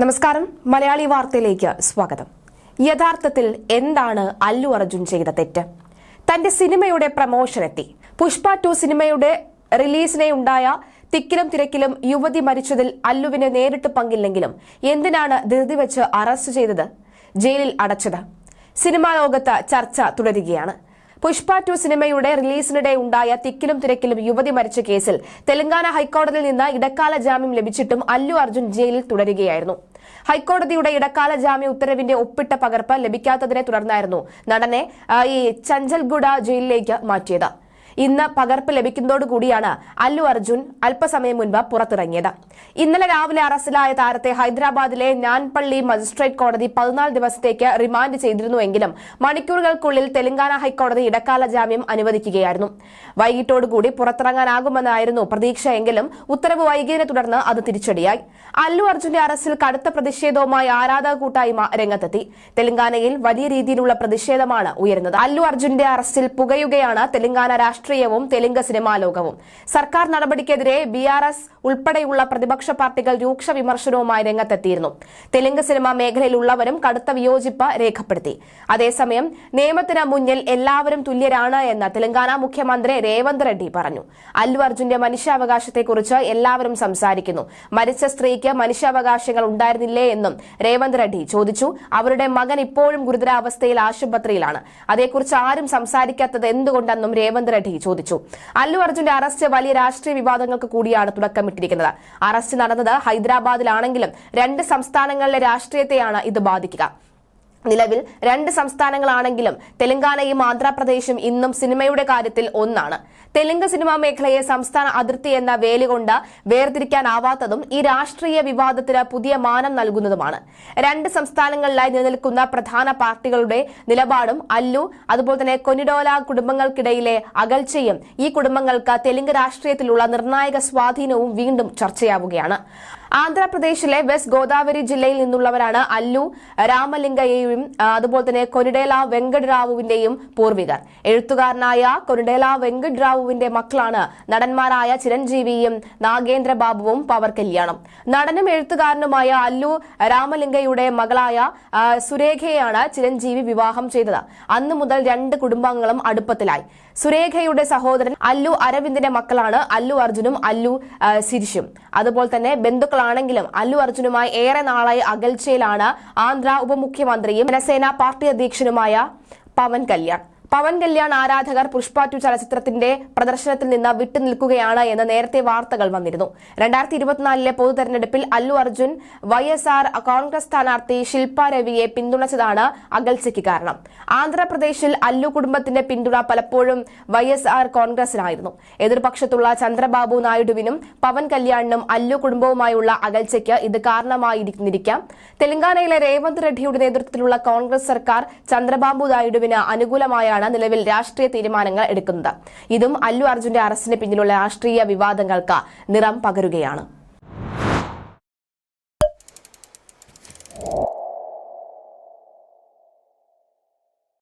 നമസ്കാരം, മലയാളി വാർത്തയിലേക്ക് സ്വാഗതം. യഥാർത്ഥത്തിൽ എന്താണ് അല്ലു അർജുൻ ചെയ്ത തെറ്റ്? തന്റെ സിനിമയുടെ പ്രമോഷൻ എത്തി. പുഷ്പ 2 സിനിമയുടെ റിലീസിനെ ഉണ്ടായ തിക്കിലും തിരക്കിലും യുവതി മരിച്ചതിൽ അല്ലുവിന് നേരിട്ട് പങ്കില്ലെങ്കിലും എന്തിനാണ് ധൃതി വെച്ച് അറസ്റ്റ് ചെയ്തത്, ജയിലിൽ അടച്ചത്? സിനിമാ ലോകത്ത് ചർച്ച തുടരുകയാണ്. പുഷ്പ 2 സിനിമയുടെ റിലീസിനിടെ ഉണ്ടായ തിക്കിലും തിരക്കിലും യുവതി മരിച്ച കേസിൽ തെലങ്കാന ഹൈക്കോടതിയിൽ നിന്ന് ഇടക്കാല ജാമ്യം ലഭിച്ചിട്ടും അല്ലു അർജുൻ ജയിലിൽ തുടരുകയായിരുന്നു. ഹൈക്കോടതിയുടെ ഇടക്കാല ജാമ്യ ഉത്തരവിന്റെ ഒപ്പിട്ട പകർപ്പ് ലഭിക്കാത്തതിനെ തുടർന്നായിരുന്നു നടനെ ചഞ്ചൽഗുഡ ജയിലിലേക്ക് മാറ്റിയത്. ഇന്ന് പകർപ്പ് ലഭിക്കുന്നതോടുകൂടിയാണ് അല്ലു അർജുൻ അല്പസമയം മുൻപ് പുറത്തിറങ്ങിയത്. ഇന്നലെ രാവിലെ അറസ്റ്റിലായ താരത്തെ ഹൈദരാബാദിലെ നാൻപള്ളി മജിസ്ട്രേറ്റ് കോടതി 14 ദിവസത്തേക്ക് റിമാൻഡ് ചെയ്തിരുന്നുവെങ്കിലും മണിക്കൂറുകൾക്കുള്ളിൽ തെലങ്കാന ഹൈക്കോടതി ഇടക്കാല ജാമ്യം അനുവദിക്കുകയായിരുന്നു. വൈകിട്ടോടുകൂടി പുറത്തിറങ്ങാനാകുമെന്നായിരുന്നു പ്രതീക്ഷയെങ്കിലും ഉത്തരവ് വൈകിയതിനെ തുടർന്ന് അത് തിരിച്ചടിയായി. അല്ലു അർജുന്റെ അറസ്റ്റിൽ കടുത്ത പ്രതിഷേധവുമായി ആരാധക കൂട്ടായ്മ രംഗത്തെത്തി. തെലങ്കാനയിൽ വലിയ രീതിയിലുള്ള പ്രതിഷേധമാണ് ഉയരുന്നത്. അല്ലു അർജുന്റെ അറസ്റ്റിൽ പുകയുകയാണ് തെലങ്കാന രാഷ്ട്രീയവും തെലുങ്ക് സിനിമാ ലോകവും. സർക്കാർ നടപടിക്കെതിരെ BRS ഉൾപ്പെടെയുള്ള പ്രതിപക്ഷ പാർട്ടികൾ രൂക്ഷ വിമർശനവുമായി രംഗത്തെത്തിയിരുന്നു. തെലുങ്ക് സിനിമാ മേഖലയിലുള്ളവരും കടുത്ത വിയോജിപ്പ് രേഖപ്പെടുത്തി. അതേസമയം നിയമത്തിന് മുന്നിൽ എല്ലാവരും തുല്യരാണ് എന്ന് തെലങ്കാന മുഖ്യമന്ത്രി രേവന്ത് റെഡ്ഡി പറഞ്ഞു. അല്ലു അർജുന്റെ മനുഷ്യാവകാശത്തെക്കുറിച്ച് എല്ലാവരും സംസാരിക്കുന്നു. മരിച്ച സ്ത്രീക്ക് മനുഷ്യാവകാശങ്ങൾ ഉണ്ടായിരുന്നില്ലേ എന്നും രേവന്ത് റെഡ്ഡി ചോദിച്ചു. അവരുടെ മകൻ ഇപ്പോഴും ഗുരുതരാവസ്ഥയിൽ ആശുപത്രിയിലാണ്. അതേക്കുറിച്ച് ആരും സംസാരിക്കാത്തത് എന്തുകൊണ്ടെന്നും രേവന്ത് റെഡ്ഡി ചോദിച്ചു. അല്ലു അർജുന്റെ അറസ്റ്റ് വലിയ രാഷ്ട്രീയ വിവാദങ്ങൾക്ക് കൂടിയാണ് തുടക്കമിട്ടിരിക്കുന്നത്. അറസ്റ്റ് നടന്നത് ഹൈദരാബാദിലാണെങ്കിലും 2 സംസ്ഥാനങ്ങളിലെ രാഷ്ട്രീയത്തെയാണ് ഇത് ബാധിക്കുക. നിലവിൽ 2 സംസ്ഥാനങ്ങളാണെങ്കിലും തെലങ്കാനയും ആന്ധ്രാപ്രദേശും ഇന്നും സിനിമയുടെ കാര്യത്തിൽ ഒന്നാണ്. തെലുങ്ക് സിനിമാ മേഖലയെ സംസ്ഥാന അതിർത്തി എന്ന വേലുകൊണ്ട് വേർതിരിക്കാനാവാത്തതും ഈ രാഷ്ട്രീയ വിവാദത്തിന് പുതിയ മാനം നൽകുന്നതുമാണ്. 2 സംസ്ഥാനങ്ങളിലായി നിലനിൽക്കുന്ന പ്രധാന പാർട്ടികളുടെ നിലപാടും അല്ലു അതുപോലെ തന്നെ കൊനിഡോല കുടുംബങ്ങൾക്കിടയിലെ അകൽച്ചയും ഈ കുടുംബങ്ങൾക്ക് തെലുങ്ക് രാഷ്ട്രീയത്തിലുള്ള നിർണായക സ്വാധീനവും വീണ്ടും ചർച്ചയാവുകയാണ്. ആന്ധ്രാപ്രദേശിലെ വെസ്റ്റ് ഗോദാവരി ജില്ലയിൽ നിന്നുള്ളവരാണ് അല്ലു രാമലിംഗയെയും അതുപോലെ തന്നെ കൊനിഡേല വെങ്കട് റാവുവിന്റെയും പൂർവികർ. എഴുത്തുകാരനായ കൊനിഡേല വെങ്കട് റാവുവിന്റെ മക്കളാണ് നടന്മാരായ ചിരഞ്ജീവിയും നാഗേന്ദ്ര ബാബുവും പവർ കല്യാണും. നടനും എഴുത്തുകാരനുമായ അല്ലു രാമലിംഗയുടെ മകളായ സുരേഖയെയാണ് ചിരഞ്ജീവി വിവാഹം ചെയ്തത്. അന്നു മുതൽ 2 കുടുംബാംഗങ്ങളും അടുപ്പത്തിലായി. സുരേഖയുടെ സഹോദരൻ അല്ലു അരവിന്ദിന്റെ മക്കളാണ് അല്ലു അർജുനും അല്ലു സിരിഷും. അതുപോലെ തന്നെ ബന്ധുക്കളാണെങ്കിലും അല്ലു അർജുനുമായി ഏറെ നാളായി അകൽച്ചയിലാണ് ആന്ധ്ര ഉപമുഖ്യമന്ത്രിയും ജനസേന പാർട്ടി അധ്യക്ഷനുമായ പവൻ കല്യാൺ. പവൻ കല്യാൺ ആരാധകർ പുഷ്പ 2 ചലച്ചിത്രത്തിന്റെ പ്രദർശനത്തിൽ നിന്ന് വിട്ടുനിൽക്കുകയാണ് എന്ന് നേരത്തെ വാർത്തകൾ വന്നിരുന്നു. 2024 പൊതു തെരഞ്ഞെടുപ്പിൽ അല്ലു അർജുൻ YSR കോൺഗ്രസ് സ്ഥാനാർത്ഥി ശിൽപ രവിയെ പിന്തുണച്ചതാണ് അകൽച്ചയ്ക്ക് കാരണം. ആന്ധ്രാപ്രദേശിൽ അല്ലു കുടുംബത്തിന്റെ പിന്തുണ പലപ്പോഴും YSR കോൺഗ്രസിനായിരുന്നു. എതിർപക്ഷത്തുള്ള ചന്ദ്രബാബു നായിഡുവിനും പവൻ കല്യാണിനും അല്ലു കുടുംബവുമായുള്ള അകൽച്ചയ്ക്ക് ഇത് കാരണമായിരിക്കാം. തെലങ്കാനയിലെ രേവന്ത് റെഡ്ഡിയുടെ നേതൃത്വത്തിലുള്ള കോൺഗ്രസ് സർക്കാർ ചന്ദ്രബാബു നായിഡുവിന് അനുകൂലമായ നിലവിൽ രാഷ്ട്രീയ തീരുമാനങ്ങൾ എടുക്കുന്നത്. ഇതും അല്ലു അർജുന്റെ അറസ്റ്റിന് പിന്നിലുള്ള രാഷ്ട്രീയ വിവാദങ്ങൾക്ക് നിറം പകരുകയാണ്.